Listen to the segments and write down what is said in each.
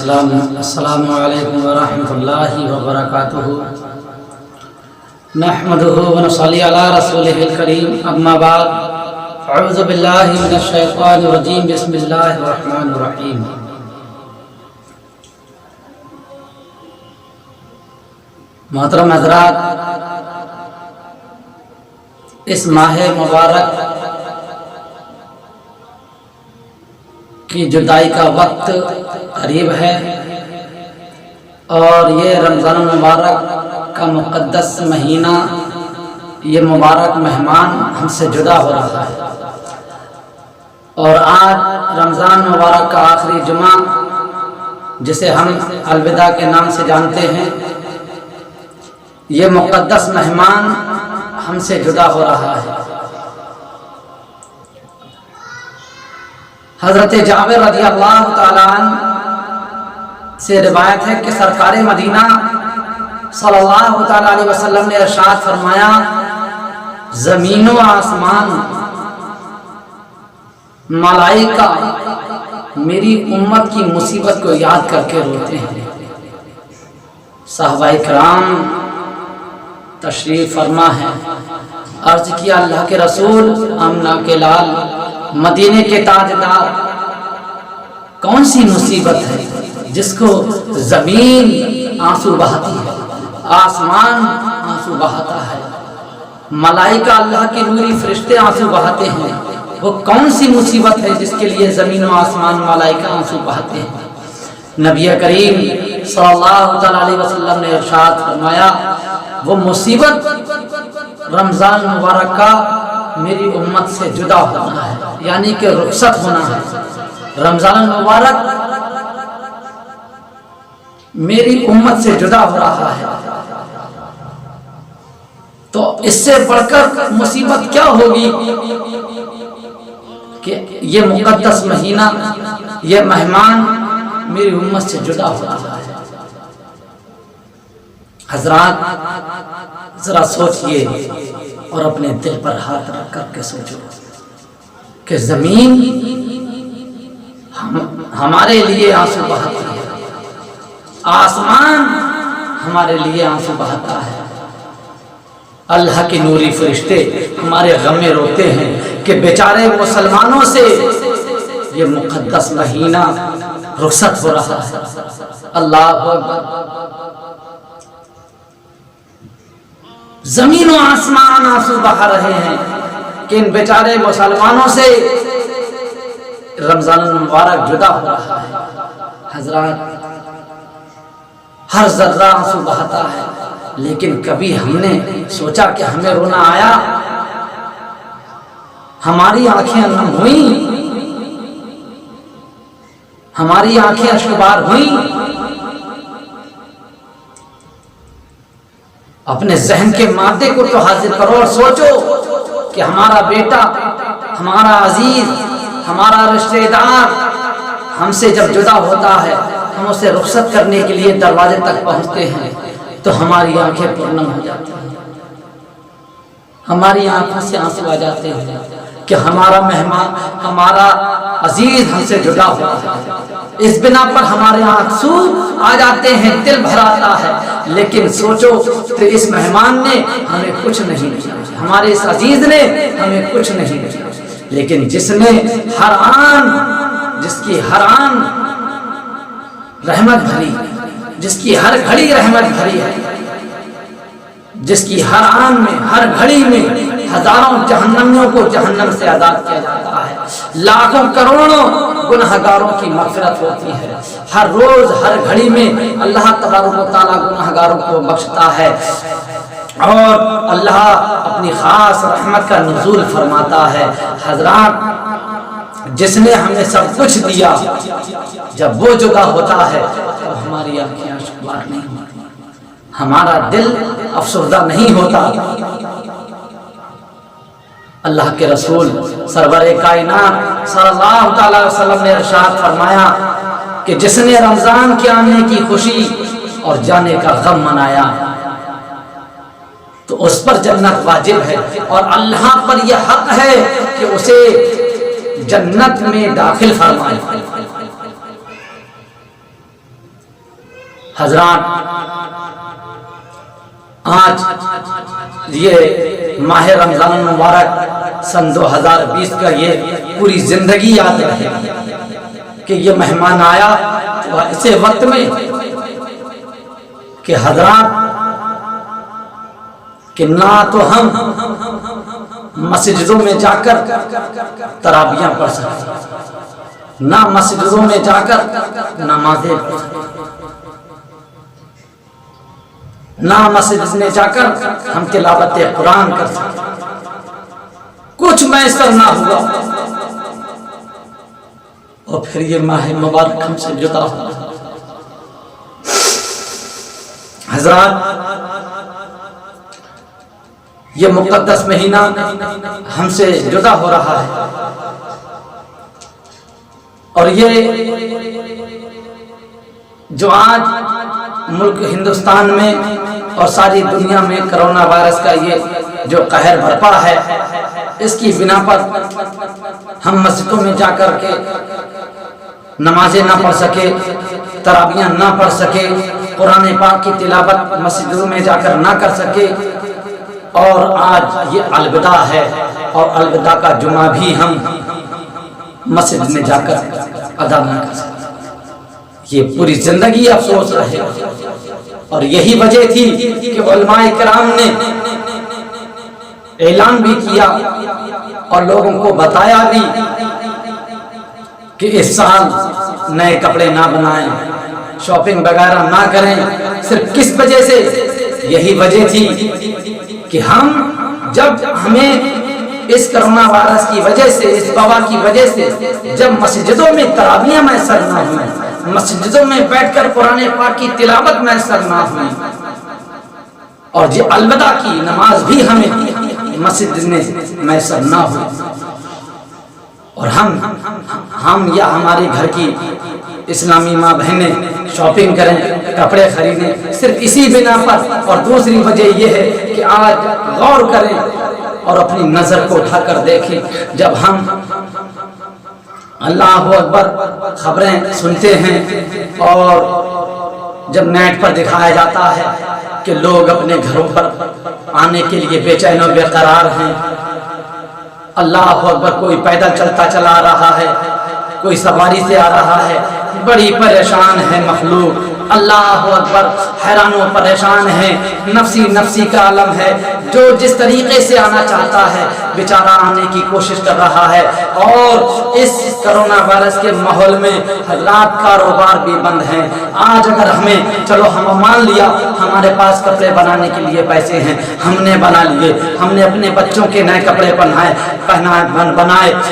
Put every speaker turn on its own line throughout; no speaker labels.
السلام علیکم ورحمۃ اللہ وبرکاتہ نحمدہ ونصلی علی رسولہ الکریم اما بعد اعوذ باللہ من الشیطان الرجیم بسم اللہ الرحمن الرحیم محترم حضرات، اس ماہ مبارک کی جدائی کا وقت قریب ہے اور یہ رمضان المبارک کا مقدس مہینہ، یہ مبارک مہمان ہم سے جدا ہو رہا ہے اور آج رمضان مبارک کا آخری جمعہ، جسے ہم الوداع کے نام سے جانتے ہیں، یہ مقدس مہمان ہم سے جدا ہو رہا ہے۔ حضرت جابر رضی اللہ تعالیٰ عنہ سے روایت ہے کہ سرکار مدینہ صلی اللہ تعالیٰ علیہ وسلم نے ارشاد فرمایا، زمین و آسمان ملائکہ میری امت کی مصیبت کو یاد کر کے روتے ہیں۔ صحابہ کرام تشریف فرما ہے، عرض کیا اللہ کے رسول، آمنہ کے لال، مدینے کے تاجدار، کون سی مصیبت ہے جس کو زمین آنسو بہاتی ہے، آسمان آنسو بہاتا ہے، ملائکہ اللہ کے نوری فرشتے آنسو بہاتے ہیں، وہ کون سی مصیبت ہے جس کے لیے زمین و آسمان ملائکہ آنسو بہاتے ہیں؟ نبی کریم صلی اللہ تعالی علیہ وسلم نے ارشاد فرمایا، وہ مصیبت رمضان مبارک کا میری امت سے جدا ہونا ہے، یعنی کہ رخصت ہونا ہے۔ رمضان مبارک میری امت سے جدا ہو رہا ہے، تو اس سے بڑھ کر مصیبت کیا ہوگی کہ یہ مقدس مہینہ، یہ مہمان میری امت سے جدا ہو رہا ہے۔ حضرات ذرا سوچئے اور اپنے دل پر ہاتھ رکھ کر کے سوچو کہ زمین ہمارے لیے آنسو بہاتی ہے، آسمان ہمارے لیے آنسو بہاتا ہے، اللہ کے نوری فرشتے ہمارے غم میں روتے ہیں کہ بیچارے مسلمانوں سے یہ مقدس مہینہ رخصت ہو رہا ہے۔ اللہ اکبر، زمین و آسمان آنسو بہا رہے ہیں کہ ان بیچارے مسلمانوں سے رمضان المبارک جدا ہو رہا ہے۔ حضرات، ہر ذرہ آنسو بہاتا ہے، لیکن کبھی ہم نے سوچا کہ ہمیں رونا آیا؟ ہماری آنکھیں نم ہوئیں، ہماری آنکھیں اشکبار ہوئیں؟ اپنے ذہن کے مادے کو تو حاضر کرو اور سوچو کہ ہمارا بیٹا، ہمارا عزیز، ہمارا رشتہ دار ہم سے جب جدا ہوتا ہے، ہم اسے رخصت کرنے کے لیے دروازے تک پہنچتے ہیں تو ہماری آنکھیں پرنم ہو جاتی ہیں، ہماری آنکھوں سے آنسو آ جاتے ہیں کہ ہمارا مہمان، ہمارا عزیز ہم سے جدا ہوا ہے۔ اس بنا پر ہمارے آنسو آ جاتے ہیں، دل بھر آتا ہے، لیکن سوچو کہ اس مہمان نے ہمیں کچھ نہیں دیا، ہمارے اس عزیز نے ہمیں کچھ نہیں دیا، لیکن جس نے ہر آن، جس کی ہر آن رحمت بھری، جس کی ہر گھڑی رحمت بھری ہے، جس کی ہر آن میں، ہر گھڑی میں ہزاروں جہنمیوں کو جہنم سے آزاد کیا جاتا ہے، لاکھوں کروڑوں گنہگاروں کی مغفرت ہوتی ہے، ہر روز ہر گھڑی میں اللہ تبارک و تعالیٰ گنہگاروں کو بخشتا ہے، اور اللہ اپنی خاص رحمت کا نزول فرماتا ہے۔ حضرات، جس نے ہمیں سب کچھ دیا، جب وہ جدا ہوتا ہے تو ہماری آنکھیں اشکبار نہیں ہوتی، ہمارا دل افسردہ نہیں ہوتا۔ اللہ کے رسول سرور کائنات صلی اللہ تعالی وسلم نے ارشاد فرمایا کہ جس نے رمضان کے آنے کی خوشی اور جانے کا غم منایا تو اس پر جنت واجب ہے، اور اللہ پر یہ حق ہے کہ اسے جنت میں داخل فرمائے۔ حضرات، آج یہ ماہ رمضان المبارک سن 2020 کا یہ پوری زندگی یاد رہے کہ یہ مہمان آیا ایسے وقت میں کہ حضرات کہ نہ تو ہم مسجدوں میں جا کر تراویح پڑھ سکتے، نہ مسجدوں میں جا کر نمازیں پڑھ سکتے، نہ مسجد میں جا کر ہم تلاوت قرآن کر سکتے، کچھ میسر نہ ہوا، اور پھر یہ ماہ مبارک ہم سے جدا ہوا۔ حضرات، یہ مقدس مہینہ ہم سے جدا ہو رہا ہے، اور یہ جو آج ملک ہندوستان میں اور ساری دنیا میں کرونا وائرس کا یہ جو قہر برپا ہے، اس کی بنا پر ہم مسجدوں میں جا کر کے نمازیں نہ پڑھ سکے، تراویح نہ پڑھ سکے، قرآن پاک کی تلاوت مسجدوں میں جا کر نہ کر سکے، اور آج یہ الوداع ہے، اور الوداع کا جمعہ بھی ہم مسجد میں جا کر ادا نہ کر سکتے۔ یہ پوری زندگی افسوس رہے، اور یہی وجہ تھی کہ علماء کرام نے اعلان بھی کیا اور لوگوں کو بتایا بھی کہ اس سال نئے کپڑے نہ بنائیں، شاپنگ وغیرہ نہ کریں۔ صرف کس وجہ سے؟ یہی وجہ تھی کہ ہم جب ہمیں اس کرونا وائرس کی وجہ سے، اس وبا کی وجہ سے جب مسجدوں میں تراویح میسر نہ ہوئیں، مسجدوں میں بیٹھ کر قرآن پاک کی تلاوت میسر نہ ہوئی، اور یہ الوداع کی نماز بھی ہمیں مسجد میں میسر نہ ہوئی، اور ہم یا ہمارے گھر کی اسلامی ماں بہنیں شاپنگ کریں، کپڑے خریدیں، صرف اسی بنا پر۔ اور دوسری وجہ یہ ہے کہ آج غور کریں اور اپنی نظر کو اٹھا کر دیکھیں، جب ہم اللہ اکبر خبریں سنتے ہیں اور جب نیٹ پر دکھایا جاتا ہے کہ لوگ اپنے گھروں پر آنے کے لیے بے چین و بے قرار ہیں، اللہ اکبر، کوئی پیدل چلتا چلا رہا ہے، کوئی سواری سے آ رہا ہے، بڑی پریشان ہے مخلوق، اللہ اکبر، حیران و پریشان ہے، نفسی کا عالم ہے، جو جس طریقے سے آنا چاہتا ہے بیچارہ آنے کی کوشش کر رہا ہے۔ اور اس کرونا وائرس کے ماحول میں حضرات کاروبار بھی بند ہیں۔ آج اگر ہمیں چلو ہم مان لیا ہمارے پاس کپڑے بنانے کے لیے پیسے ہیں، ہم نے بنا لیے، ہم نے اپنے بچوں کے نئے کپڑے بنائے،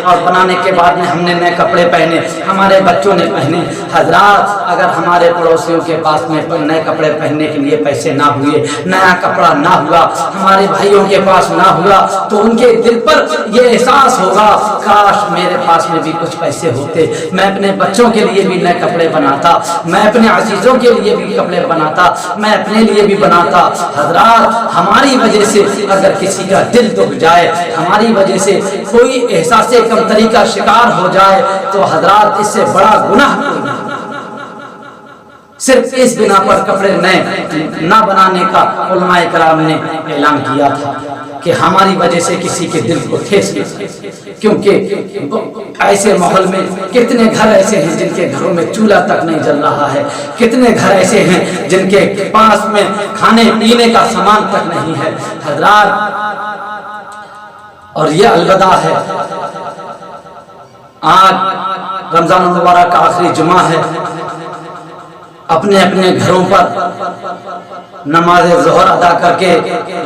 اور بنانے کے بعد میں ہم نے نئے کپڑے پہنے، ہمارے بچوں نے پہنے۔ حضرات، اگر ہمارے پڑوسیوں کے پاس میں نئے کپڑے پہننے کے لیے پیسے نہ ہوئے، نیا کپڑا نہ ہوا، ہمارے بھائیوں کے پاس نہ ہوا، تو ان کے دل پر یہ احساس ہوگا کاش میرے پاس میں بھی کچھ پیسے ہوتے، میں اپنے بچوں کے لیے بھی نئے کپڑے بناتا، میں اپنے عزیزوں کے لیے بھی کپڑے بناتا، میں اپنے لیے بھی بناتا۔ حضرات، ہماری وجہ سے اگر کسی کا دل دکھ جائے، ہماری وجہ سے کوئی احساس کمتری کا شکار ہو جائے، تو حضرات اس سے بڑا گناہ کوئی نہیں۔ صرف اس بنا پر کپڑے نئے نہ بنانے کا علماء کرام نے اعلان کیا تھا کہ ہماری وجہ سے کسی کے دل کو ٹھیس لگے، کیونکہ ایسے ماحول میں کتنے گھر ایسے ہیں جن کے گھروں میں چولہا تک نہیں جل رہا ہے، کتنے گھر ایسے ہیں جن کے پاس میں کھانے پینے کا سامان تک نہیں ہے۔ حضرات، اور یہ الوداع ہے۔ آج رمضان المبارک کا آخری جمعہ ہے، اپنے اپنے گھروں پر نماز ظہر ادا کر کے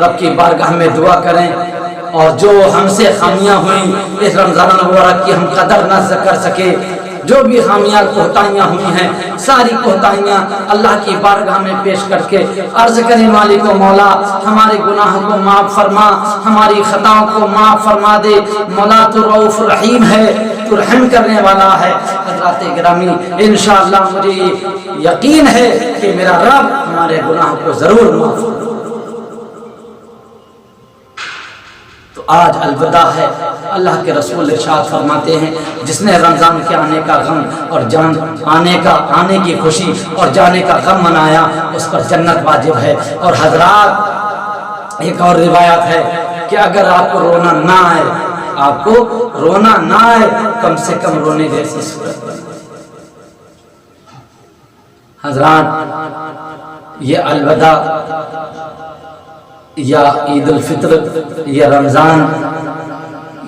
رب کی بارگاہ میں دعا کریں، اور جو ہم سے خامیاں ہوئیں اس رمضان المبارک کی ہم قدر نہ کر سکے، جو بھی خامیاں کوتاہیاں ہوئی ہیں، ساری کوتاہیاں اللہ کی بارگاہ میں پیش کر کے عرض کریں مالک و مولا ہمارے گناہوں کو معاف فرما، ہماری خطاؤں کو معاف فرما دے، مولا تو رؤوف رحیم ہے، تو رحم کرنے والا ہے۔ حضرات گرامی، انشاءاللہ مجھے یقین ہے کہ میرا رب ہمارے گناہوں کو ضرور معاف کرے۔ تو آج الوداع ہے۔ اللہ کے رسول ارشاد فرماتے ہیں جس نے رمضان کے آنے کا غم اور جان آنے کی خوشی اور جانے کا غم منایا اس پر جنت واجب ہے۔ اور حضرات ایک اور روایت ہے کہ اگر آپ کو رونا نہ آئے، آپ کو رونا نہ آئے، کم سے کم رونے جیسی صورت۔ حضرات یہ الوداع یا عید الفطر یا رمضان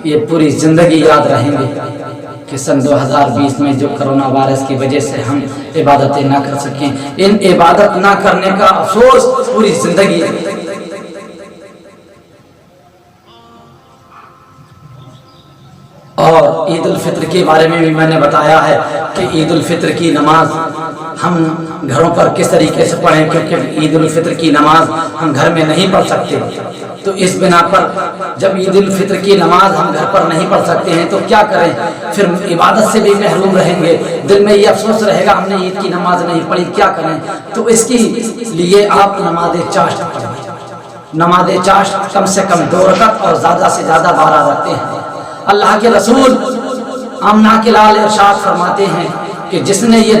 یہ پوری زندگی یاد رہیں گے کہ سن 2020 میں جو کرونا وائرس کی وجہ سے ہم عبادتیں نہ کر سکیں، ان عبادت نہ کرنے کا افسوس پوری زندگی ہے۔ اور عید الفطر کے بارے میں بھی میں نے بتایا ہے کہ عید الفطر کی نماز ہم گھروں پر کس طریقے سے پڑھیں، کیونکہ عید الفطر کی نماز ہم گھر میں نہیں پڑھ سکتے، تو اس بنا پر جب عید الفطر کی نماز ہم گھر پر نہیں پڑھ سکتے ہیں تو کیا کریں، پھر عبادت سے بھی محروم رہیں گے، دل میں یہ افسوس رہے گا ہم نے عید کی نماز نہیں پڑھی، کیا کریں؟ تو اس کے لیے آپ نماز چاشت پڑھیں۔ نماز چاشت کم سے کم 2 رکعت اور زیادہ سے زیادہ 12 رکھتے ہیں۔ اللہ کے رسول آمنہ کے لال ارشاد فرماتے ہیں کہ جس نے یہ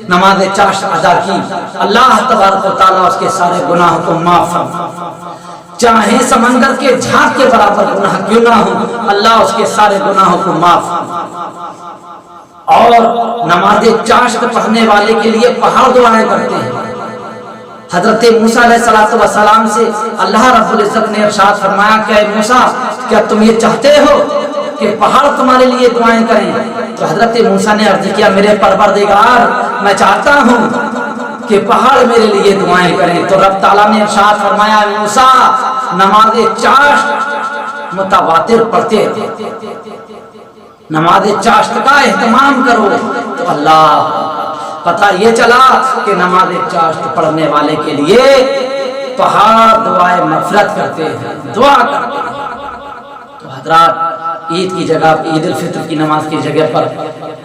نماز چاشت ادا کی اللہ تبارک و تعالیٰ اس کے سارے گناہوں کو معاف فرماتا ہے، چاہے سمندر کے جھاگ کے برابر گناہ کیوں نہ ہو، اللہ اس کے سارے گناہوں کو معاف فرماتا ہے۔ اور نماز چاشت پڑھنے والے کے لیے پہاڑ دعائیں کرتے ہیں۔ حضرت موسیٰ علیہ السلام سے اللہ رب العزت نے ارشاد فرمایا کہ اے موسیٰ کیا تم یہ چاہتے ہو کہ پہاڑ تمہارے لیے دعائیں کریں؟ تو حضرت موسیٰ نے عرض کیا میرے پروردگار میں چاہتا ہوں کہ پہاڑ میرے لیے دعائیں کریں۔ تو رب تعالیٰ نے ارشاد فرمایا موسیٰ نماز چاشت متواتر پڑھتے رہو، نماز چاشت کا اہتمام کرو۔ تو اللہ پتہ یہ چلا کہ نماز چاشت پڑھنے والے کے لیے پہاڑ دعائیں مغفرت کرتے ہیں، دعا کرتے ہیں۔ تو حضرات عید کی جگہ عید الفطر کی نماز کی جگہ پر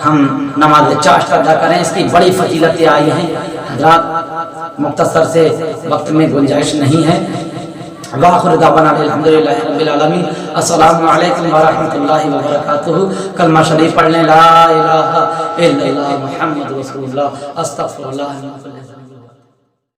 ہم نماز چاشت ادا کریں، اس کی بڑی فضیلتیں آئی ہیں۔ حضرات مختصر سے وقت میں گنجائش نہیں ہے۔ وآخر دعوانا الحمدللہ رب العالمین۔ السلام علیکم ورحمۃ اللہ وبرکاتہ۔ کلمہ شریف پڑھ لیں، لا الہ الا اللہ محمد رسول اللہ، استغفر اللہ۔